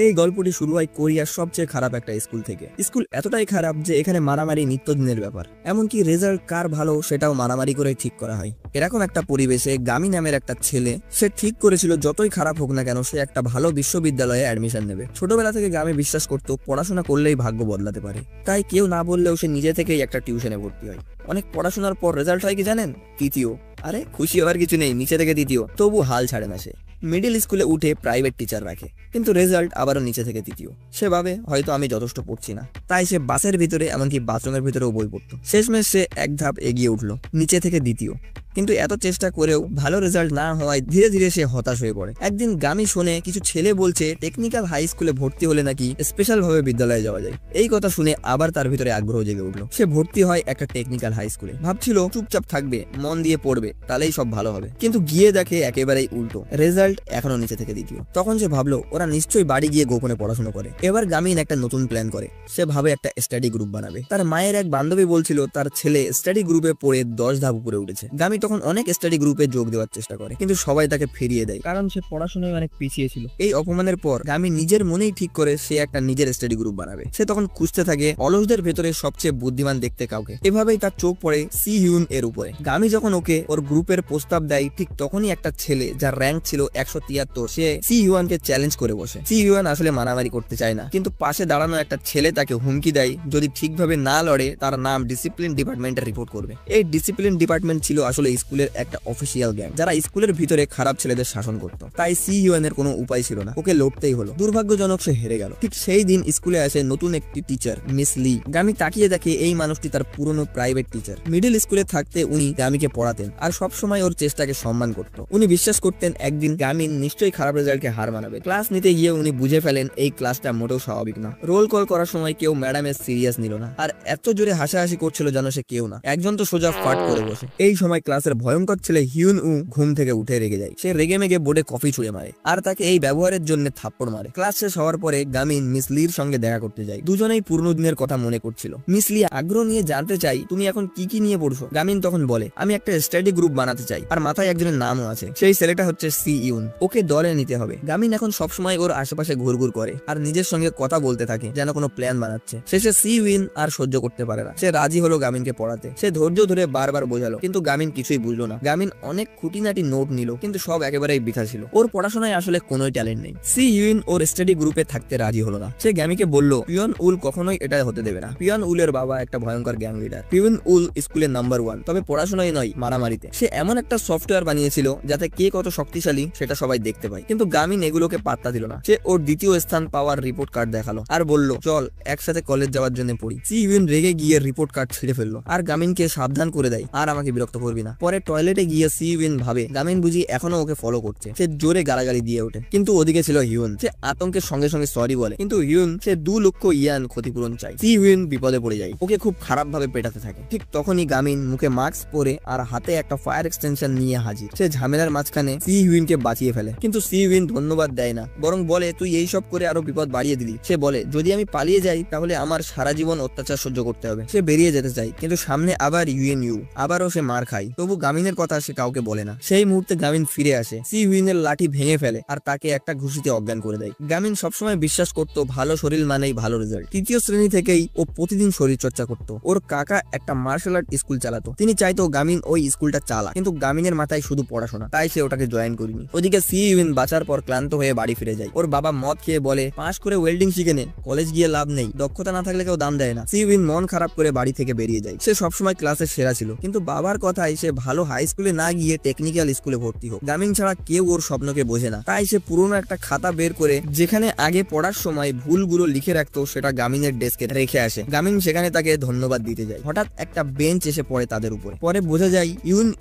এই গল্পটি শুরু হয় কোরিয়ার সবচেয়ে খারাপ একটা স্কুল থেকে। স্কুল এতটাই খারাপ যে এখানে মারামারি নিত্যদিনের ব্যাপার, এমনকি রেজাল্ট কার ভালো সেটাও মারামারি করে ঠিক করা হয়। এরকম একটা পরিবেশে গামি নামের একটা ছেলে, সে ঠিক করেছিল যতই খারাপ হোক না কেন সে একটা ভালো বিশ্ববিদ্যালয়ে অ্যাডমিশন নেবে। ছোটবেলা থেকে গামি বিশ্বাস করতো পড়াশোনা করলেই ভাগ্য বদলাতে পারে, তাই কেউ না বললেও সে নিজে থেকেই একটা টিউশনে ভর্তি হয়। অনেক পড়াশোনার পর রেজাল্ট হয় কি জানেন? তৃতীয়। আরে খুশি হওয়ার কিছু নেই, নিচে থেকে তৃতীয়, তবু হাল ছাড়ে না সে। মিডিল স্কুলে উঠে প্রাইভেট টিচার রাখে, কিন্তু রেজাল্ট আবারও নিচে থেকে তৃতীয়। সে ভাবে হয়তো আমি যথেষ্ট পড়ছি না, তাই সে বাসের ভিতরে এমনকি বাথরুমের ভিতরেও বই পড়তো। শেষমেশ সে এক ধাপ এগিয়ে উঠলো, নিচে থেকে দ্বিতীয়। কিন্তু এত চেষ্টা করেও ভালো রেজাল্ট না হওয়ায় ধীরে ধীরে সে হতাশ হয়ে পড়ে। একদিন গামি শোনে কিছু ছেলে বলছে টেকনিক্যাল হাই স্কুলে ভর্তি হলে নাকি স্পেশাল ভাবে বিদ্যালয়ে যাওয়া যায়। এই কথা শুনে আবার তার ভিতরে আগ্রহ জেগে উঠলো। সে ভর্তি হয় একটা টেকনিক্যাল হাই স্কুলে। ভাবছিল চুপচাপ থাকবে, মন দিয়ে পড়বে, তাহলেই সব ভালো হবে। কিন্তু গিয়ে দেখে একেবারেই উল্টো, রেজাল্ট এখনো নিচে থেকে দ্বিতীয়। তখন সে ভাবলো ওরা নিশ্চয়ই বাড়ি গিয়ে গোপনে পড়াশোনা করে। এবার গামিন একটা নতুন প্ল্যান করে। সে ভাবে একটা স্টাডি গ্রুপ বানাবে। তার মায়ের এক বান্ধবী বলছিল তার ছেলে স্টাডি গ্রুপে পড়ে 10 ধাপ উপরে উঠেছে। গামি তখন অনেক স্টাডি গ্রুপে যোগ দেওয়ার চেষ্টা করে, কিন্তু সবাই তাকে ফিরিয়ে দেয়, কারণ সে পড়াশোনায় অনেক পিছিয়ে ছিল। এই অপমানের পর গামি নিজের মনেই ঠিক করে সে একটা নিজের স্টাডি গ্রুপ বানাবে। সে তখন খুঁজতে থাকে অলসদের ভেতরে সবচেয়ে বুদ্ধিমান দেখতে কাউকে। এভাবেই তার চোখ পড়ে সি হিউন এর উপরে। গামি যখন ওকে ওর গ্রুপের প্রস্তাব দেয়, ঠিক তখনই একটা ছেলে যার র্যাঙ্ক ছিল 173, সে সি হিউয়ানকে চ্যালেঞ্জ করে বসে। সি হিউয়ান আসলে মারামারি করতে চায় না, কিন্তু পাশে দাঁড়ানো একটা ছেলে তাকে হুমকি দেয় যদি ঠিকভাবে না লড়ে তার নাম ডিসিপ্লিন ডিপার্টমেন্টে রিপোর্ট করবে। এই ডিসিপ্লিন ডিপার্টমেন্ট ছিল আসলে স্কুলের একটা অফিসিয়াল গ্যাং, যারা স্কুলের ভিতরে খারাপ ছেলেদের শাসন করত। তাই সি হিউয়ানের কোনো উপায় ছিল না, ওকে লড়তেই হলো। দুর্ভাগ্যজনক সে হেরে গেল। ঠিক সেই দিন স্কুলে আসে নতুন একটি টিচার, মিস লি। গামি তাকিয়ে দেখে এই মানুষটি তার পুরনো প্রাইভেট টিচার। মিডল স্কুলে থাকতে উনি গামিকে পড়াতেন আর সবসময় ওর চেষ্টাকে সম্মান করত। উনি বিশ্বাস করতেন একদিন গামিন নিশ্চয়ই খারাপ রেজাল্টকে হার মানাবে। ক্লাস নিতে গিয়ে উনি বুঝে ফেলেন এই ক্লাসটা মোটেও স্বাভাবিক না। রোল কল করার সময় কেউ ম্যাডামের সিরিয়াস নিল না, আর এত জোরে হাসাহাসি করছিল যেন সে কেউ না, একজন তো সোজা ফাট করে বসে। এই সময় ক্লাসের ভয়ঙ্কর ছেলে হিউন উ ঘুম থেকে উঠে রেগে যায়। সে রেগে মেগে বোর্ডে কফি ছুঁড়ে মারে আর তাকে এই ব্যবহারের জন্য থাপ্পড় মারে। ক্লাস শেষ হওয়ার পরে গামিন মিস লির সঙ্গে দেখা করতে যায়। দুজনেই পুরনো দিনের কথা মনে করছিল। মিস লি আগ্রহ নিয়ে জানতে চাই তুমি এখন কি কি নিয়ে পড়ছো। গামিন তখন বলে আমি একটা স্টাডি গ্রুপ বানাতে চাই, আর মাথায় একজনের নামও আছে। সেই ছেলেটা হচ্ছে সি ইউন, ওকে দলে নিতে হবে। গামিন এখন সবসময় ওর আশেপাশে ঘুরঘুর করে আর নিজের সঙ্গে কথা বলতে থাকে যেন কোনো প্ল্যান বানাচ্ছে। শেষে সি ইউন আর সহ্য করতে পারে না, সে রাজি হলো গামিনকে পড়াতে। সে ধৈর্য ধরে বারবার বোঝালো, কিন্তু গামিন কিছুই বুঝলো না। গামিন অনেক খুঁটিনাটি নোট নিল, কিন্তু সব একেবারেই বৃথা ছিল। ওর পড়াশোনায় আসলে কোনো ট্যালেন্ট নেই। সি ইউন ওর স্টাডি গ্রুপে থাকতে রাজি হলো না। সে গামিকে বলল পিয়ন উল কখনোই এটা হতে দেবে না। পিয়ন উলের বাবা একটা ভয়ঙ্কর গ্যাং লিডার। পিয়ন উল স্কুলের নাম্বার 1, তবে পড়াশোনায় নয়, মারামারিতে। সে এমন একটা সফটওয়্যার বানিয়েছিল যাতে কে কত শক্তিশালী সেটা সবাই দেখতে পায়, কিন্তু গামিন এগুলোকে পাত্তা দিল না। সে ওর দ্বিতীয় স্থান পাওয়ার রিপোর্ট কার্ড দেখালো আর বলল চল একসাথে কলেজ যাওয়ার জন্য পড়ি। সি ইউন রেগে গিয়ে রিপোর্ট কার্ড ছিঁড়ে ফেললো আর গামিনকে সাবধান করে দেয় আর আমাকে বিরক্ত করবি না। পরে টয়লেটে গিয়ে সি ইউন ভাবে গামিন বুঝি এখনো ওকে ফলো করছে। সে জোরে গালাগালি দিয়ে ওঠে, কিন্তু ওদিকে ছিল হিউন। সে আতঙ্কের সঙ্গে সঙ্গে সরি বলে, কিন্তু হিউন সে 2 লক্ষ ইয়ান ক্ষতিপূরণ চাই। সি ইউন বিপদে পড়ে যায়, ওকে খুব খারাপ ভাবে পেটাতে থাকে। ঠিক তখনই গামিন মুখে মাস্ক পরে আর হাতে একটা ফায়ার এক্সটেনশন নিয়ে হাজির। সে ঝামেলার মাঝখানে সি ইউনকে বাঁচিয়ে ফেলে, কিন্তু সি ইউন ধন্যবাদ দেয় না, বরং বলে তুই এই সব করে আরো বিপদ বাড়িয়ে দিলি। সে বলে যদি আমি পালিয়ে যাই তাহলে আমার সারা জীবন অত্যাচার সহ্য করতে হবে। সে বেরিয়ে যেতে চায়, কিন্তু সামনে আবার ইউ। আবারও সে মার খায়, তবু গামিনের কথা সে কাউকে বলে না। সেই মুহূর্তে গামিন ফিরে আসে, সি ইউনের লাঠি ভেঙে ফেলে আর তাকে একটা ঘুষিতে অজ্ঞান করে দেয়। গামিন সবসময় বিশ্বাস করতো ভালো শরীর মানেই ভালো রেজাল্ট। তৃতীয় শ্রেণী থেকেই ও প্রতিদিন শরীর চর্চা করতো। ওর কাকা একটা মার্শাল আর্ট স্কুল চালাতো, তিনি চাইতো গামিন ওই স্কুলটা চালা, কিন্তু গামিনের মাথায় শুধু পড়াশোনা, তাই সে ওটাকে জয়েন করেনি। ওদিকে সি ইউন বাঁচার পর ক্লান্ত হয়ে বাড়ি ফিরে যায়। ওর বাবা মদ খেয়ে বলে পাশ করে ওয়েল্ডিং শিখে নে, কলেজ গিয়ে লাভ নেই, দক্ষতা না থাকলে কেউ দাম দেয় না। সি ইউন মন খারাপ করে বাড়ি থেকে বেরিয়ে যায়। সে সবসময় ক্লাসের সেরা ছিল, কিন্তু বাবার কথায় সে ভালো হাই স্কুলে না গিয়ে টেকনিক্যাল স্কুলে ভর্তি হোক। গামিন ছাড়া কেউ ওর স্বপ্নকে বোঝে না, তাই সে পুরোনো একটা খাতা বের করে যেখানে আগে পড়ার সময় ভুলগুলো লিখে রাখতো সেটা গামিনের ডেস্কে রেখে আসে। গামিন সেখানে তাকে ধন্যবাদ দিতে যায়। হঠাৎ একটা বেঞ্চ এসে পড়ে তাদের উপরে। পরে বোঝা যায়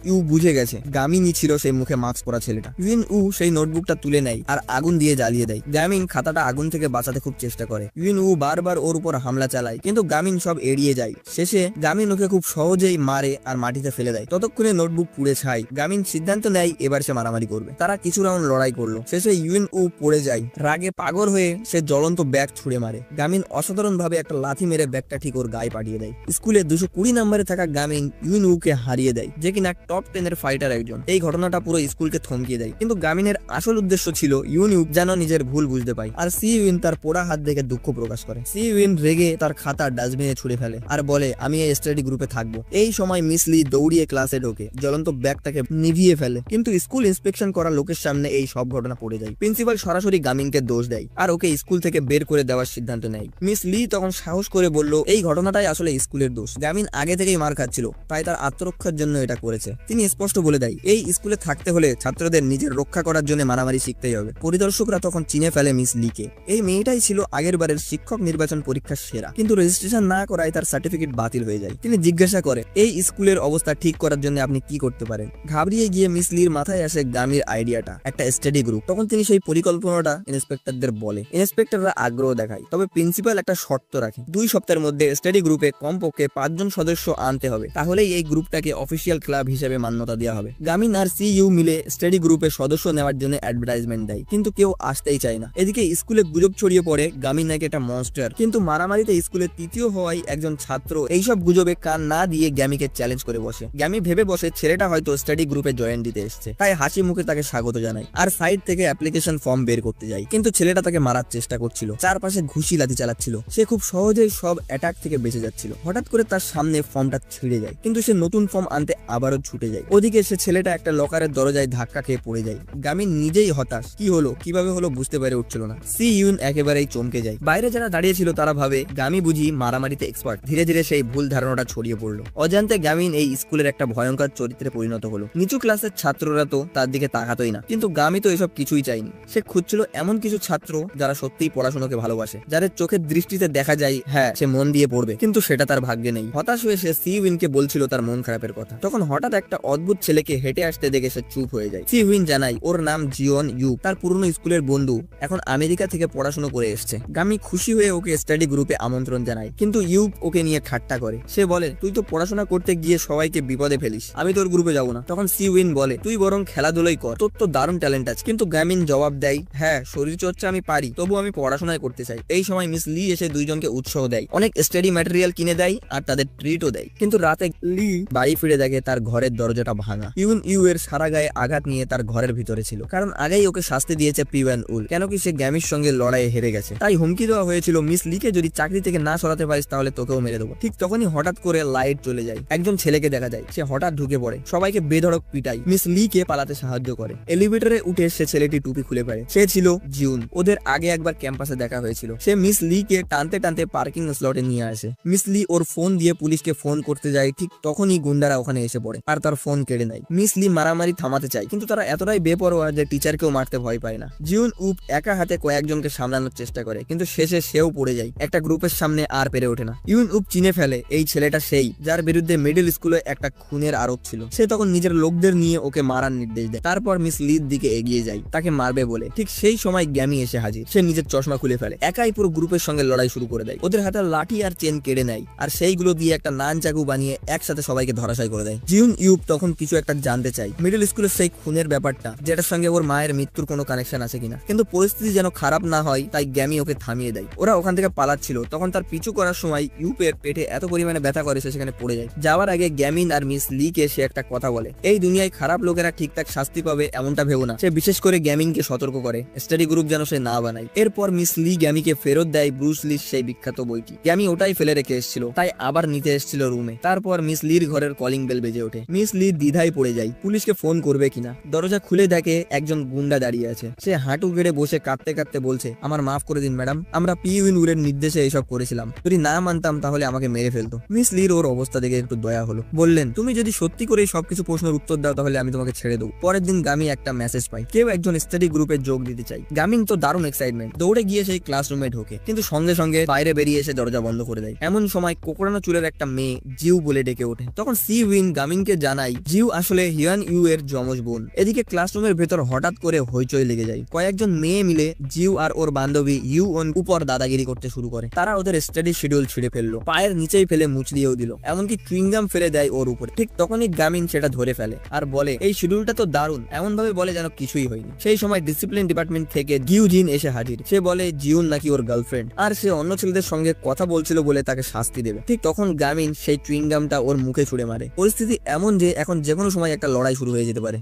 ইউ বুঝে গেছে গামিনই ছিল সেই মুখে মাস্ক পরা ছেলেটা। ইউ সেই নোটবুকটা তুলে নেয় আর আগুন দিয়ে জ্বালিয়ে দেয়। গামিন খাতাটা আগুন থেকে বাঁচাতে খুব চেষ্টা করে। ইউ বারবার ওর উপর হামলা চালায়, কিন্তু গামিন সব এড়িয়ে যায়। শেষে গামিন ওকে খুব সহজেই মারে আর মাটিতে ফেলে দেয়। ততক্ষণে শুনে নোটবুক পুড়ে ছাই। গামিন সিদ্ধান্ত নেয় এবার সে মারামারি করবে। তারা কিছু রাউন্ড লড়াই করলো। শেষে ইউন উ পড়ে যায়। রাগে পাগল হয়ে সে জ্বলন্ত ব্যাগ ছুড়ে মারে। গামিন অসাধারণ ভাবে একটা লাথি মেরে ব্যাগটা ঠিক ওর গায়ে পাঠিয়ে দেয়। স্কুলে 220 নম্বরে থাকা গামিন ইউন উ কে হারিয়ে দেয়, যে কিনা টপ 10 এর ফাইটার একজন। এই ঘটনাটা পুরো স্কুলকে থমকিয়ে দেয়। কিন্তু গামিনের আসল উদ্দেশ্য ছিল ইউন উ যেন নিজের ভুল বুঝতে পায়। আর সি ইউন তার পোড়া হাত দেখে দুঃখ প্রকাশ করে। সি ইউন রেগে তার খাতা ডাস্টবিনে ছুড়ে ফেলে আর বলে, আমি এই স্টাডি গ্রুপে থাকবো। এই সময় মিস লি দৌড়িয়ে ক্লাসে ঢোকে, জ্বলন্ত ব্যাগটাকে নিভিয়ে ফেলে। কিন্তু স্কুল ইন্সপেকশন করা লোকের সামনে এই সব ঘটনা পড়ে যায়। প্রিন্সিপাল সরাসরি গামিনকে দোষ দেয় আর ওকে স্কুল থেকে বের করে দেওয়ার সিদ্ধান্ত নেয়। মিস লি তখন সাহস করে বলল, এই ঘটনাটাই আসলে স্কুলের দোষ। গামিন আগে থেকেই মার খাচ্ছিল, তাই তার আত্মরক্ষার জন্য এটা করেছে। তিনি স্পষ্ট বলে দেয়, এই স্কুলে থাকতে হলে ছাত্রদের নিজের রক্ষা করার জন্য মারামারি শিখতেই হবে। পরিদর্শকরা তখন চিনে ফেলে মিস লিকে। এই মেয়েটাই ছিল আগের বারের শিক্ষক নির্বাচন পরীক্ষার সেরা, কিন্তু রেজিস্ট্রেশন না করায় তার সার্টিফিকেট বাতিল হয়ে যায়। তিনি জিজ্ঞাসা করে, এই স্কুলের অবস্থা ঠিক করার জন্য আপনি কি করতে পারেন? ঘাবড়িয়ে গিয়ে মিস লির মাথায় আসে গামির আইডিয়াটা, একটা স্টাডি গ্রুপ। তখন তিনি সেই পরিকল্পনাটা ইন্সপেক্টরদের বলে। ইন্সপেক্টররা আগ্রহ দেখায়, তবে প্রিন্সিপাল একটা শর্ত রাখে, 2 সপ্তাহের মধ্যে স্টাডি গ্রুপে কমপক্ষে 5 জন সদস্য আনতে হবে, তাহলেই এই গ্রুপটাকে অফিসিয়াল ক্লাব হিসেবে মান্যতা দেওয়া হবে। গামিন আর সি ইউ মিলে স্টাডি গ্রুপে সদস্য নেওয়ার জন্য অ্যাডভার্টাইজমেন্ট দেয়, কিন্তু কেউ আসতেই চায় না। এদিকে স্কুলে গুজব ছড়িয়ে পড়ে গামিন নাকি একটা মনস্টার, কিন্তু মারামারিতে স্কুলে তৃতীয় হওয়ায় একজন ছাত্র এইসব গুজবে কান না দিয়ে গ্যামিকে চ্যালেঞ্জ করে বসে। গ্যামি ভেবে বসে ছেলেটা হয়তো স্টাডি গ্রুপে জয়েন দিতে এসেছে, তাই হাসি মুখে তাকে স্বাগত জানায় আর সাইড থেকে অ্যাপ্লিকেশন ফর্ম বের করতে যায়। কিন্তু ছেলেটা তাকে মারার চেষ্টা করছিল, চারপাশে ঘুষি লাথি চালাচ্ছিল। সে খুব সহজেই সব অ্যাটাক থেকে বেঁচে যাচ্ছিল। হঠাৎ করে তার সামনে ফর্মটা ছিঁড়ে যায়, কিন্তু সে নতুন ফর্ম আনতে আবারও ছুটে যায়। ওদিকে সে ছেলেটা একটা লকারের দরজায় ধাক্কা খেয়ে পড়ে যায়। গামিন নিজেই হতাশ, কি হলো কিভাবে হলো বুঝতে পেরে উঠছিল না। সি ইউন একেবারেই চমকে যায়। বাইরে যারা দাঁড়িয়ে ছিল তারা ভাবে গামি বুঝি মারামারিতে এক্সপার্ট। ধীরে ধীরে সেই ভুল ধারণাটা ছড়িয়ে পড়লো। অজান্তে গামিন এই স্কুলের একটা ভয়ঙ্কর চরিত্রে পরিণত হলো। নিচু ক্লাসের ছাত্ররা তো তার দিকে তাকাতোই না, কিন্তু গামি তো এসব কিছুই চায়নি। সে খুঁজছিল এমন কিছু ছাত্র যারা সত্যিই পড়াশোনাকে ভালোবাসে, যাদের চোখের দৃষ্টিতে দেখা যায় হ্যাঁ সে মন দিয়ে পড়বে, কিন্তু সেটা তার ভাগ্যে নেই। হতাশ হয়ে সে সি উইনকে বলছিল তার মন খারাপের কথা। তখন হঠাৎ একটা অদ্ভুত ছেলেকে হেঁটে আসতে দেখে সে চুপ হয়ে যায়। সি উইন জানায় ওর নাম জিওন ইউ, তার পুরনো স্কুলের বন্ধু, এখন আমেরিকা থেকে পড়াশোনা করে এসছে। গামি খুশি হয়ে ওকে স্টাডি গ্রুপে আমন্ত্রণ জানায়, কিন্তু ইউ ওকে নিয়ে ঠাট্টা করে। সে বলে, তুই তো পড়াশোনা করতে গিয়ে সবাইকে বিপদে ফেলিস, আমি তোর গ্রুপে যাবো না। তখন সি উইন বলে, তুই বরং খেলাধুলাই কর, তোর তো দারুণ ট্যালেন্ট আছে। কিন্তু গামিন জবাব দেয়, হ্যাঁ শরীর চর্চা আমি পারি, তবু আমি পড়াশোনায় করতে চাই। এই সময় মিস লি এসে দুইজনকে উৎসাহ দেয়, অনেক স্টাডি ম্যাটেরিয়াল কিনে দেয় আর তাদের ট্রিটও দেয়। কিন্তু রাতে লি বাড়ি ফিরে দেখে তার ঘরের দরজাটা ভাঙা। ইউন ইউ এর সারা গায়ে আঘাত নিয়ে তার ঘরের ভিতরে ছিল, কারণ আগেই ওকে শাস্তি দিয়েছে পিওয়ান উল, কেন কি সে গ্যামির সঙ্গে লড়াইয়ে হেরে গেছে। তাই হুমকি দেওয়া হয়েছিল, মিস লিকে যদি চাকরি থেকে না সরাতে পারিস তাহলে তোকেও মেরে দেবো। ঠিক তখনই হঠাৎ করে লাইট চলে যায়। একজন ছেলেকে দেখা যায়, সে হঠাৎ ঢুকে পড়ে, সবাইকে বেধড়ক পিটাই। মিস লি কে পালাতে সাহায্য করে। এলিভেটরে উঠে সে ছেলেটি টুপি খুলে ফেলে। সে ছিল জিউন, ওদের আগে একবার ক্যাম্পাসে দেখা হয়েছিল। সে মিস লি কে টানতে টানতে পার্কিং স্লটে নিয়ে আসে। মিস লি ওর ফোন দিয়ে পুলিশকে ফোন করতে যায়, ঠিক তখনই গুন্ডারা ওখানে এসে পড়ে আর তার ফোন কেড়ে নেয়। মিস লি মারামারি থামাতে চায়, কিন্তু তারা এতটাই বেপরোয়া যে টিচারকেও মারতে ভয় পায় না। জিউন উপ একা হাতে কয়েকজনকে সামলানোর চেষ্টা করে, কিন্তু শেষে সেও পড়ে যায়। একটা গ্রুপের সামনে আর পেরে ওঠে না। ইউন উপ চিনে ফেলে এই ছেলেটা সেই যার বিরুদ্ধে মিডল স্কুলে একটা খুনের আরোপ ছিল। সে তখন নিজের লোকদের নিয়ে ওকে মারার নির্দেশ দেয়। তারপর মিস লির দিকে এগিয়ে যায় তাকে মারবে বলে। ঠিক সেই সময় গ্যামি এসে হাজির। সে নিজের চশমা খুলে ফেলে, একাই পুরো গ্রুপের সঙ্গে লড়াই শুরু করে দেয়। ওদের হাতে লাঠি আর চেন কেড়ে নেয় আর সেইগুলো দিয়ে একটা নান চাকু বানিয়ে একসাথে সবাইকে ধরাশায়ী করে দেয়। জিউন ইউপ তখন কিছু একটা জানতে চায়, মিডল স্কুলের সেই খুনের ব্যাপারটা, যেটার সঙ্গে ওর মায়ের মৃত্যুর কোনো কানেকশন আছে কিনা। কিন্তু পরিস্থিতি যেন খারাপ না হয় তাই গ্যামি ওকে থামিয়ে দেয়। ওরা ওখান থেকে পালাচ্ছিল, তখন তার পিছু করার সময় ইউপের পেটে এত পরিমাণে ব্যথা করে সে সেখানে পড়ে যায়। যাওয়ার আগে গ্যামিন আর মিস লি কে সে একটা কথা বলে, এই দুনিয়ায় খারাপ লোকেরা ঠিকঠাক শাস্তি পাবে এমনটা ভেবো না। সে বিশেষ করে গ্যামিনকে সতর্ক করে স্টাডি গ্রুপ যেন সে না বানায়। এরপর মিস লি গ্যামিকে ফেরত দেয় ব্রুস লির সেই বিখ্যাত বইটি। গ্যামি ওটাই ফেলে রেখে এসেছিল, তাই আবার নিতে এসেছিল রুমে। তারপর মিস লির ঘরের কলিং বেল বেজে ওঠে। মিস লি দ্বিধায় পড়ে যায়, পুলিশকে ফোন করবে কিনা। দরজা খুলে দেখে একজন গুন্ডা দাঁড়িয়ে আছে। সে হাঁটু গেড়ে বসে কাঁদতে কাঁদতে বলছে, আমার মাফ করে দিন ম্যাডাম, আমরা পিউইন উরের নির্দেশে এইসব করেছিলাম, যদি না মানতাম তাহলে আমাকে মেরে ফেলতো। মিস লির ওর অবস্থা দেখে একটু দয়া হলো। বললেন, তুমি যদি সত্যি করে সবকিছু প্রশ্নের উত্তর দাও তাহলে আমি তোমাকে ছেড়ে দেবো। পরের দিন গামি একটা মেসেজ পাই, কেউ একজন স্টাডি গ্রুপে যোগ দিতে চাই। গামিং তো দারুণ এক্সাইটমেন্ট, দৌড়ে গিয়ে সেই ক্লাসরুমে ঢোকে, কিন্তু সঙ্গে সঙ্গে বাইরে বেরিয়ে এসে দরজা বন্ধ করে দেয়। এমন সময় কোকড়ানো চুলের একটা মেয়ে জিউ বলে ডেকে ওঠে। তখন সি উইন গামিংকে জানাই জিউ আসলে হিয়ান ইউ এর যমজ বোন। এদিকে ক্লাসরুমের ভেতর হঠাৎ করে হইচই লেগে যায়। কয়েকজন মেয়ে মিলে জিউ আর ওর বান্ধবী ইউ ওন উপর দাদাগিরি করতে শুরু করে। তারা ওদের স্টাডি শিডিউল ছিঁড়ে ফেললো, পায়ের নিচেই ফেলে মুচ দিয়েও দিল, এমনকি চুইংগাম ফেলে দেয় ওর উপরে। ঠিক তখন তখনই গামিন সেটা ধরে ফেলে আর বলে এই শিডিউলটা তো দারুণ, এমন ভাবে বলে যেন কিছুই হয়নি। সেই সময় ডিসিপ্লিন ডিপার্টমেন্ট থেকে গিউজিন এসে হাজির। সে বলে জিউন নাকি ওর গার্লফ্রেন্ড আর সে অন্য ছেলেদের সঙ্গে কথা বলছিল বলে তাকে শাস্তি দেবে। ঠিক তখন গামিন সেই চুইংগামটা ওর মুখে ছুড়ে মারে। পরিস্থিতি এমন যে এখন যে কোনো সময় একটা লড়াই শুরু হয়ে যেতে পারে।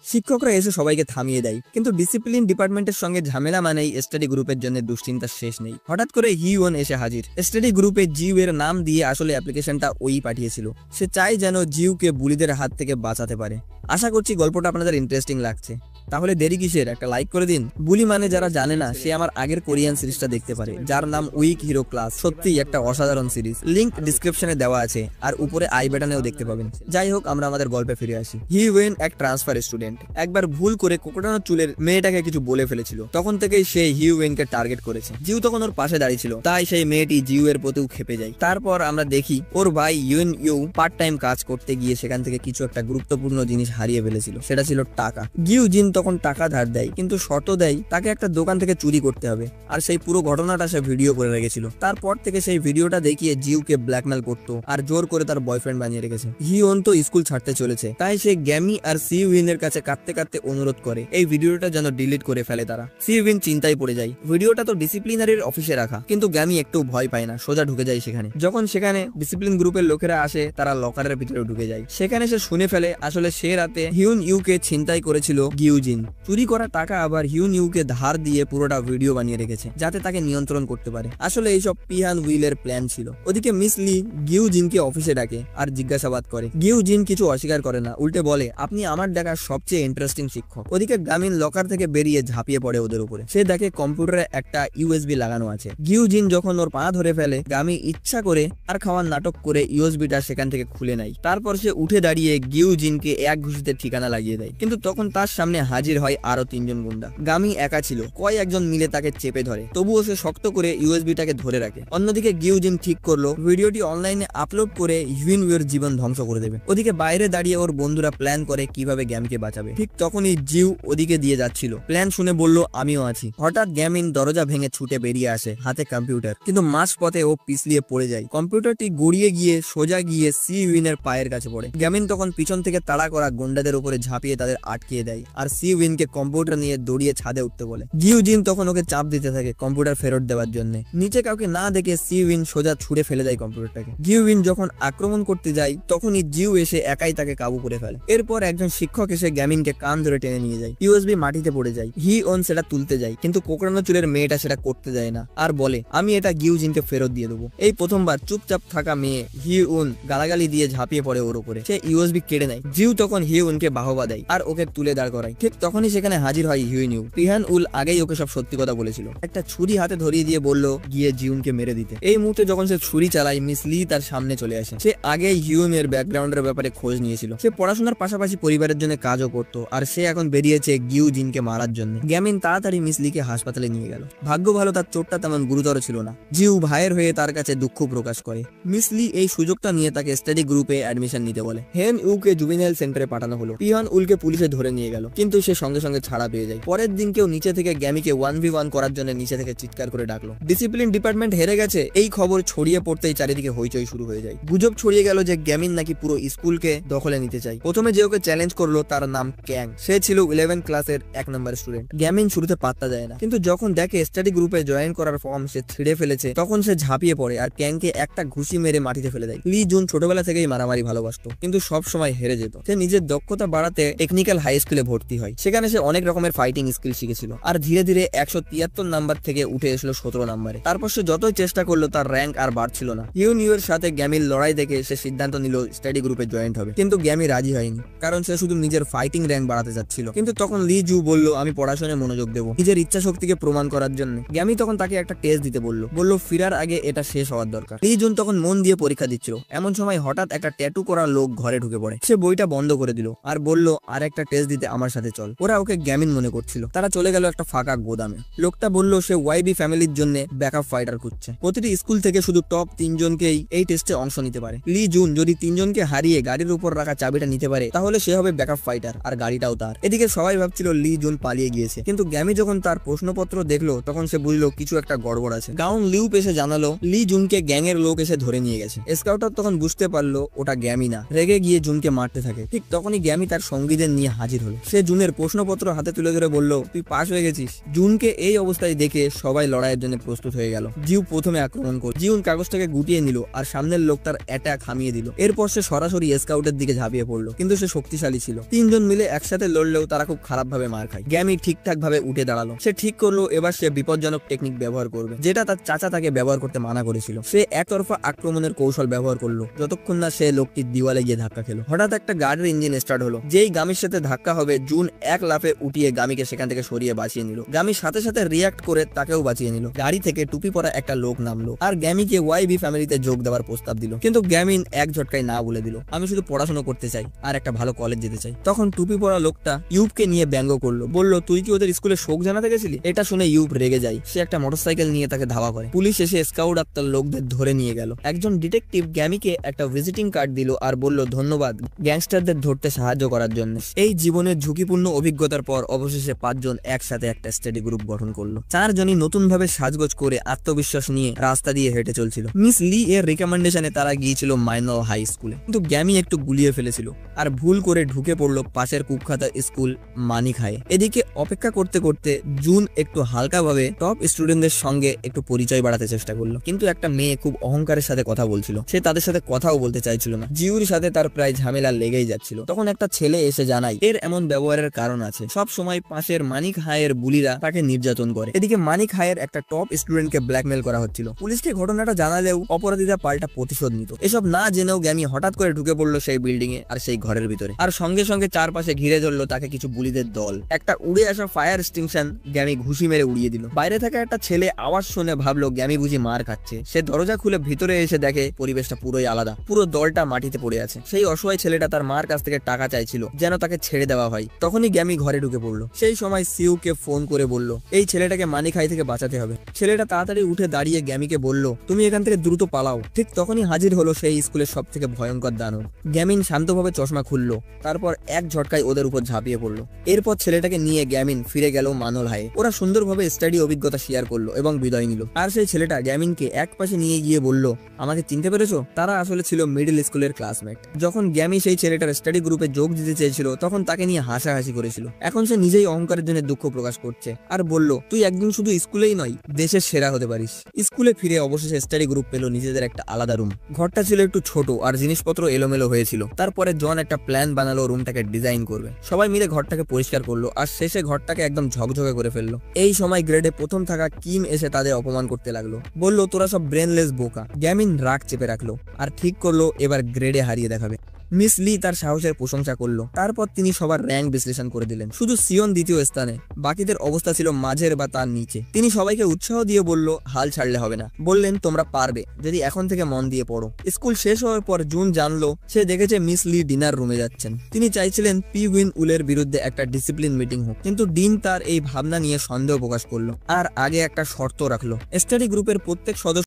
শিক্ষকরা এসে সবাইকে থামিয়ে দেয়, কিন্তু ডিসিপ্লিন ডিপার্টমেন্টের সঙ্গে ঝামেলা মানেই স্টাডি গ্রুপের জন্য দুশ্চিন্তার শেষ নেই। হঠাৎ করে হিউন এসে হাজির। স্টাডি গ্রুপে জিউ এর নাম দিয়ে আসলে অ্যাপ্লিকেশনটা ওই পাঠিয়েছিল। সে চায় যেন জিউকে বুলিদের হাত থেকে বাঁচাতে পারে। আশা করছি গল্পটা আপনাদের ইন্টারেস্টিং লাগছে। তাহলে দেরি কিসের, একটা লাইক করে দিন। বুলি মানে যারা জানে না, সে আমার আগের কোরিয়ান সিরিজটা দেখতে পারে, যার নাম উইক হিরো ক্লাস। সত্যিই একটা অসাধারণ সিরিজ। লিংক ডিসক্রিপশনে দেওয়া আছে আর উপরে আই বাটনেও দেখতে পাবেন। যাই হোক, আমরা আমাদের গল্পে ফিরে আসি। হিউয়েন এক ট্রান্সফার স্টুডেন্ট। একবার ভুল করে কোকোটানো চুলের মেয়েটাকে কিছু বলে ফেলেছিল। তখন থেকেই সে হিউয়েনকে টার্গেট করেছে। জিউ তখন ওর পাশে দাঁড়িয়ে ছিল, তাই সেই মেয়েটি জিউ এর প্রতিও খেপে যায়। তারপর আমরা দেখি ওর ভাই ইউন ইউ পার্ট টাইম কাজ করতে গিয়ে সেখান থেকে কিছু একটা গুরুত্বপূর্ণ জিনিস হারিয়ে ফেলেছিল। সেটা ছিল টাকা। গিউ জিন তখন টাকা ধার দেয়, কিন্তু শর্ত দেয় তাকে একটা দোকান থেকে চুরি করতে হবে। আর সেই পুরো ঘটনাটা সে ভিডিও করে রেখেছিল। তারপর থেকে সেই ভিডিওটা দেখিয়ে জিউকে ব্ল্যাকমেল করতো আর জোর করে তার বয়ফ্রেন্ড বানিয়ে রেখেছে। হিউন তো স্কুল ছাড়তে চলেছে, তাই সে গ্যামি আর সিউইন এর কাছে কাঁদতে কাঁদতে অনুরোধ করে এই ভিডিওটা যেন ডিলিট করে ফেলে তারা। সিউইন চিন্তায় পড়ে যায়। ভিডিওটা তো ডিসিপ্লিনারির অফিসে রাখা, কিন্তু গ্যামি একটু ভয় পায় না, সোজা ঢুকে যায় সেখানে। যখন সেখানে ডিসিপ্লিন গ্রুপের লোকেরা আসে, তারা লকারের ভিতরে ঢুকে যায়। সেখানে সে শুনে ফেলে আসলে সে রাতে হিউন ইউকে ছিনতাই করেছিল গিউজিন। চুরি করা টাকা আবার হিউন ইউকে ধার দিয়ে পুরোটা ভিডিও বানিয়ে রেখেছে, যাতে তাকে নিয়ন্ত্রণ করতে পারে। আসলে এইসব পিহান উইলের প্ল্যান ছিল। ওদিকে মিস লি গিউজিনকে অফিসে ডাকে আর জিজ্ঞাসাবাদ করে। গিউজিন কিছু অস্বীকার করে না, উল্টে বলে আপনি আমার দেখা সবচেয়ে ইন্টারেস্টিং শিক্ষক। ওদিকে গামিন লকার থেকে বেরিয়ে ঝাঁপিয়ে পড়ে ওদের উপরে। সে দেখে কম্পিউটারে একটা ইউএসবি লাগানো আছে। গিউজিন যখন ওর পা ধরে ফেলে, গামি ইচ্ছা করে আর খাওয়ার নাটক করে ইউএসবিটা সেখান থেকে খুলে নেয়। তারপর সে উঠে দাঁড়িয়ে গিউজিনকে এক ঘুষিতে ঠিকানা লাগিয়ে দেয়। কিন্তু তখন তার সামনে হাজির হয় আরো 3 জন গুন্ডা। গামি একা ছিল, কয়েকজন মিলে তাকে চেপে ধরে। তবুও সে শক্ত করে ইউএসবিটাকে ধরে রাখে। অন্যদিকে গিউজিন ঠিক করলো ভিডিওটি অনলাইনে আপলোড করে হিউন ইউর জীবন ধ্বংস করে দেবে। ওদিকে বাইরে দাঁড়িয়ে ওর বন্ধুরা প্ল্যান করে কিভাবে গ্যামিকে বাঁচাবে। ঠিক তখনই জিউ ওদিকে দিয়ে যাচ্ছিল। প্ল্যান শুনে বলল আমিও আছি। হঠাৎ গ্যামিন দরজা ভেঙে ছুটে বেরিয়ে আসে, হাতে কম্পিউটার। কিন্তু মাঝ পথে ও পিছলিয়ে পড়ে যায়। কম্পিউটারটি গড়িয়ে গিয়ে সোজা গিয়ে সিউইনের পায়ের কাছে পড়ে। গ্যামিন তখন পিছন থেকে তাড়া করা গুন্ডাদের উপরে ঝাঁপিয়ে তাদের আটকিয়ে দেয় আর সিউইনকে কম্পিউটার নিয়ে দৌড়িয়ে ছাদে উঠতে বলে। গিউজিন তখন ওকে চাপ দিতে থাকে কম্পিউটার ফেরত দেওয়ার জন্য। নিচে কাউকে না দেখে সিউইন সোজা ছুড়ে ফেলে দেয় কম্পিউটারটাকে। গিউইন যখন আক্রমণ করতে যায়, তখনই জিউ এসে একাই তাকে কাবু করে ফেলে। এরপর একজন শিক্ষক এসে গ্যামিনকে কান ধরে টেনে নিয়ে যায়। ইউএসবি মাটিতে পড়ে যায়। হিউন সেটা তুলতে যায়, কিন্তু কোকড়ানো চুলের মেয়েটা সেটা করতে যায় না আর বলে আমি এটা গিউজিনকে ফেরত দিয়ে দেবো। এই প্রথমবার চুপচাপ থাকা মেয়ে হিউন গালাগালি দিয়ে ঝাঁপিয়ে পড়ে ওর উপরে। সে ইউএসবি কেড়ে নেয়। জিউ তখন হিউনকে বাহবা দেয় আর ওকে তুলে দাঁড় করায়। ঠিক তখনই সেখানে হাজির হয় হিউন ইউ। পিহান উল আগেই ওকে সব সত্যি কথা বলেছিল। একটা ছুরি হাতে ধরিয়ে দিয়ে বলল গিয়ে জিউনকে মেরে দিতে। এই মুহূর্তে যখন সে ছুরি চালায়, মিস লি তার সামনে চলে আসে। সে আগে হিউন এর ব্যাকগ্রাউন্ডের ব্যাপারে খোঁজ নিয়েছিল। সে পড়াশোনার পাশাপাশি পরিবারের জন্য কাজও করতো আর সে এখন বেরিয়েছে গিউজিনকে মারার জন্য। গ্যামিন তাড়াতাড়ি মিস লিকে হাসপাতালে নিয়ে গেল। ভাগ্য ভালো তার চোটটা তেমন গুরুতর ছিল না। জিউ ভাইয়ের হয়ে তার কাছে দুঃখ প্রকাশ করে। মিস লি এই সুযোগটা নিয়ে তাকে স্টাডি গ্রুপে অ্যাডমিশন নিতে বলে। হেন ইউকে জুভেনাইল সেন্টারে পাঠানো হলো। পিহান উলকে পুলিশে ধরে নিয়ে গেল, কিন্তু সে সঙ্গে সঙ্গে ছাড়া পেয়ে যায়। পরের দিন কেউ নিচে থেকে গ্যামিকে 1v1 করার জন্য নিচে থেকে চিৎকার করে ডাকলো। ডিসিপ্লিন ডিপার্টমেন্ট হেরে গেছে। এই খবর ছড়িয়ে পড়তেই চারিদিকে হইচই শুরু হয়ে যায়। গুজব ছড়িয়ে গেল যে গ্যামিন নাকি পুরো স্কুলকে দখলে নিতে চায়। প্রথমে যে ওকে চ্যালেঞ্জ করলো তার নাম ক্যাং। সে ছিল 11 ক্লাসের 1 নম্বর স্টুডেন্ট। গ্যামিন শুরুতে পাত্তা দেয় না, কিন্তু যখন দেখে স্টাডি গ্রুপে জয়েন করার ফর্ম সে ছিঁড়ে ফেলেছে, তখন সে ঝাঁপিয়ে পড়ে আর ক্যাংকে একটা ঘুষি মেরে মাটিতে ফেলে দেয়। লি জুন ছোটবেলা থেকেই মারামারি ভালোবাসতো, কিন্তু সব সময় হেরে যেত। সে নিজের দক্ষতা বাড়াতে টেকনিক্যাল হাই স্কুলে ভর্তি হয়। সেখানে সে অনেক রকমের ফাইটিং স্কিল শিখেছিল আর ধীরে ধীরে 173 নাম্বার থেকে উঠে এসলো 17 নম্বরে। তারপর সে যতই চেষ্টা করলো তার র্যাঙ্ক আর বাড়ছিল না। হিউন ইউর সাথে গ্যামির লড়াই দেখে সে সিদ্ধান্ত নিল স্টাডি গ্রুপে জয়েন্ট হবে, কিন্তু গ্যামি রাজি হয়নি, কারণ সে শুধু নিজের ফাইটিং র্যাঙ্ক বাড়াতে চাচ্ছিল। কিন্তু তখন লি জু বলল আমি পড়াশোনায় মনোযোগ দেবো, নিজের ইচ্ছা শক্তিকে প্রমাণ করার জন্য। গ্যামি তখন তাকে একটা টেস্ট দিতে বলল ফিরার আগে এটা শেষ হওয়ার দরকার। লি জুন তখন মন দিয়ে পরীক্ষা দিচ্ছিল। এমন সময় হঠাৎ একটা ট্যাটু করা লোক ঘরে ঢুকে পড়ে। সে বইটা বন্ধ করে দিল আর বলল আর একটা টেস্ট দিতে আমার সাথে চল। ওরা ওকে গ্যামিন মনে করছিল। তারা চলে গেল একটা ফাঁকা গোদামে। লোকটা বলল সে ওয়াইবি ফ্যামিলির জন্য ব্যাকআপ ফাইটার খুঁজছে। প্রতিটি স্কুল থেকে শুধু টপ 3 জনকেই এই টেস্টে অংশ নিতে পারে। লি জুন যদি 3 জনকে হারিয়ে গাড়ির উপর রাখা চাবিটা নিতে পারে তাহলে সে হবে ব্যাকআপ ফাইটার আর গাড়িটাও তার। এদিকে সবাই ভাবছিল লি জুন পালিয়ে গিয়েছে, কিন্তু গ্যামি যখন তার প্রশ্নপত্র দেখলো তখন সে বুঝলো কিছু একটা গড়বড় আছে। গাউন লিউপ এসে জানালো লি জুনকে গ্যাং এর লোক এসে ধরে নিয়ে গেছে। স্কাউটার তখন বুঝতে পারলো ওটা গ্যামি না। রেগে গিয়ে জুনকে মারতে থাকে। ঠিক তখনই গ্যামি তার সঙ্গীদের নিয়ে হাজির হলো। সে জুনের প্রশ্নপত্র হাতে তুলে ধরে বলল তুই পাস হয়ে গেছিস। জুনকে এই অবস্থায় দেখে সবাই লড়াইয়ের জন্য প্রস্তুত হয়ে গেল। জিউ প্রথমে আক্রমণ করল। জিউন কাগজটাকে গুটিয়ে নিল আর সামনের লোক তার অ্যাটাক থামিয়ে দিল। এরপর সে সরাসরি স্কাউটের দিকে ঝাঁপিয়ে পড়লো, কিন্তু সে শক্তিশালী ছিল। 3 জন মিলে একসাথে লড়লেও তারা খুব খারাপ ভাবে মার খায়। গ্যামি ঠিকঠাক ভাবে উঠে দাঁড়ালো। সে ঠিক করলো এবার সে বিপজ্জনক টেকনিক ব্যবহার করবে, যেটা তার চাচা তাকে ব্যবহার করতে মানা করেছিল। সে একতরফা আক্রমণের কৌশল ব্যবহার করলো যতক্ষণ না সে লোকটির দিওয়ালে গিয়ে ধাক্কা খেলো। হঠাৎ একটা গাড়ির ইঞ্জিন স্টার্ট হলো। যেই গামির সাথে ধাক্কা হবে জুন এক লাফে উঠিয়ে গামিকে সেখান থেকে সরিয়ে বাঁচিয়ে নিল। গামির সাথে সাথে রিয়াক্ট করে তাকেও বাঁচিয়ে নিল। গাড়ি থেকে টুপি পরা একটা লোক নামলো আর গ্যামিকে ওয়াইবি ফ্যামিলিতে যোগ দেওয়ার প্রস্তাব দিল, কিন্তু গ্যামিন এক ঝটকায় না বলে দিল। আমি শুধু পড়াশোনা করতে চাই আর একটা ভালো কলেজ যেতে চাই। তখন টুপি পরা লোকটা ইউবকে নিয়ে ব্যঙ্গ করলো, বলল তুই কি ওদের স্কুলে শোক জানাতে গেছিলি? এটা শুনে ইউব রেগে যায়। সে একটা মোটরসাইকেল নিয়ে তাকে ধাওয়া করে। পুলিশ এসে স্কাউট আর তার লোকদের ধরে নিয়ে গেল। একজন ডিটেকটিভ গ্যামিকে একটা ভিজিটিং কার্ড দিল আর বলল ধন্যবাদ গ্যাংস্টারদের ধরতে সাহায্য করার জন্য। এই জীবনের ঝুঁকিপূর্ণ অভিজ্ঞতার পর অবশেষে 5 জন একসাথে একটা স্টাডি গ্রুপ গঠন করলো। 4 জনই নতুন ভাবে সাজগোজ করে আত্মবিশ্বাস নিয়ে রাস্তা দিয়ে হেঁটে চলছিল। মিস লি এর রিকমেন্ডেশনে তারা গিয়েছিল মাইনল হাই স্কুলে, কিন্তু গ্যামি একটু গুলিয়ে ফেলেছিল আর ভুল করে ঢুকে পড়লো পাশের কুখ্যাত স্কুল মানিক হাই। এদিকে অপেক্ষা করতে করতে জুন একটু হালকাভাবে টপ স্টুডেন্টদের সঙ্গে একটু পরিচয় বাড়াতে চেষ্টা করলো, কিন্তু একটা মেয়ে খুব অহংকারের সাথে কথা বলছিল। সে তাদের সাথে কথাও বলতে চাইছিল না। জিউর সাথে তার প্রায় ঝামেলা লেগেই যাচ্ছিল। তখন একটা ছেলে এসে জানায় এর এমন ব্যবহারের কারণ আছে। সব সময় পাশের মানিক হাইয়ের বুলিরা তাকে নির্যাতন করে। এদিকে মানিক হাইয়ের একটা টপ স্টুডেন্টকে ব্ল্যাকমেল করা হচ্ছিল। পুলিশকে ঘটনাটা জানালেও অপরাধীরা পাল্টা প্রতিশোধ নিত। এসব না জেনেও গ্যামি হঠাৎ করে ঢুকে পড়লো সেই বিল্ডিং এ আর সেই ঘরের ভিতরে, আর সঙ্গে সঙ্গে চারপাশে ঘিরে ধরলো তাকে কিছু বুলিদের দল। একটা উড়ে আসা ফায়ার এক্সটিংশন গ্যামি ঘুষি মেরে উড়িয়ে দিল। বাইরে থাকা একটা ছেলে আওয়াজ শুনে ভাবলো গ্যামি বুঝি মার খাচ্ছে। সে দরজা খুলে ভিতরে এসে দেখে পরিবেশটা পুরোই আলাদা। পুরো দলটা মাটিতে পড়ে আছে। সেই অসহায় ছেলেটা তার মার কাছ থেকে টাকা চাইছিল যেন তাকে ছেড়ে দেওয়া হয়। তখনই গ্যামি ঘরে ঢুকে পড়লো। সেই সময় সিউকে ফোন করে বলল এই ছেলেটাকে মানিক হাই থেকে বাঁচাতে হবে। ছেলেটা তাড়াতাড়ি উঠে দাঁড়িয়ে গ্যামিকে বলল তুমি এখান থেকে দ্রুত পালাও। ঠিক তখনই হাজির হলো সেই স্কুলের সব থেকে ভয়ঙ্কর দানব। গ্যামিন শান্তভাবে চশমা খুললো, তারপর এক ঝটকায় ওদের উপর ঝাঁপিয়ে পড়লো। এরপর ছেলেটাকে নিয়ে গ্যামিন ফিরে গেল মানল হাই। ওরা সুন্দরভাবে স্টাডি অভিজ্ঞতা শেয়ার করলো এবং বিদায় নিল। আর সেই ছেলেটা গ্যামিনকে এক পাশে নিয়ে গিয়ে বলল আমাকে চিনতে পেরেছো? তারা আসলে ছিল মিডল স্কুলের ক্লাসমেট। যখন গ্যামি সেই ছেলেটার স্টাডি গ্রুপে যোগ দিতে চেয়েছিল তখন তাকে নিয়ে হাসাহাসি করেছিল। এখন সে নিজেই অহংকারের জন্য দুঃখ প্রকাশ করছে আর বলল তুই একদিন শুধু স্কুলেই নয় দেশের সেরা হতে পারিস। স্কুলে ফিরে অবশেষে স্টাডি গ্রুপ পেল নিজেদের একটা আলাদা রুম। ঘরটা ছিল একটু ছোট আর জিনিসপত্র এলোমেলো হয়েছিল। তারপরে জন একটা প্ল্যান বানালো রুমটাকে ডিজাইন করবে। সবাই মিলে ঘরটাকে পরিষ্কার করলো আর শেষে ঘরটাকে একদম ঝকঝকে করে ফেললো। এই সময় গ্রেডে প্রথম থাকা কিম এসে তাদের অপমান করতে লাগলো। বলল তোরা সব ব্রেনলেস বোকা। গ্যামিন রাগ চেপে রাখলো আর ঠিক করলো এবার গ্রেডে হারিয়ে দেখাবে। মিস লি তার সাহসের প্রশংসা করলো। তারপর তিনি সবার র্যাঙ্ক বিশ্লেষণ করে দিলেন। শুধু সিয়ন দ্বিতীয় স্থানে, বাকিদের অবস্থা ছিল মাঝের বা তার নিচে। তিনি সবাইকে উৎসাহ দিয়ে বলল হাল ছাড়লে হবে না। বললেন তোমরা পারবে যদি এখন থেকে মন দিয়ে পড়ো। স্কুল শেষ হওয়ার পর জুন জানলো সে দেখেছে মিস লি ডিনার রুমে যাচ্ছেন। তিনি চাইছিলেন পি উইন উলের বিরুদ্ধে একটা ডিসিপ্লিন মিটিং হোক, কিন্তু ডিন তার এই ভাবনা নিয়ে সন্দেহ প্রকাশ করলো আর আগে একটা শর্ত রাখলো। স্টাডি গ্রুপের প্রত্যেক সদস্য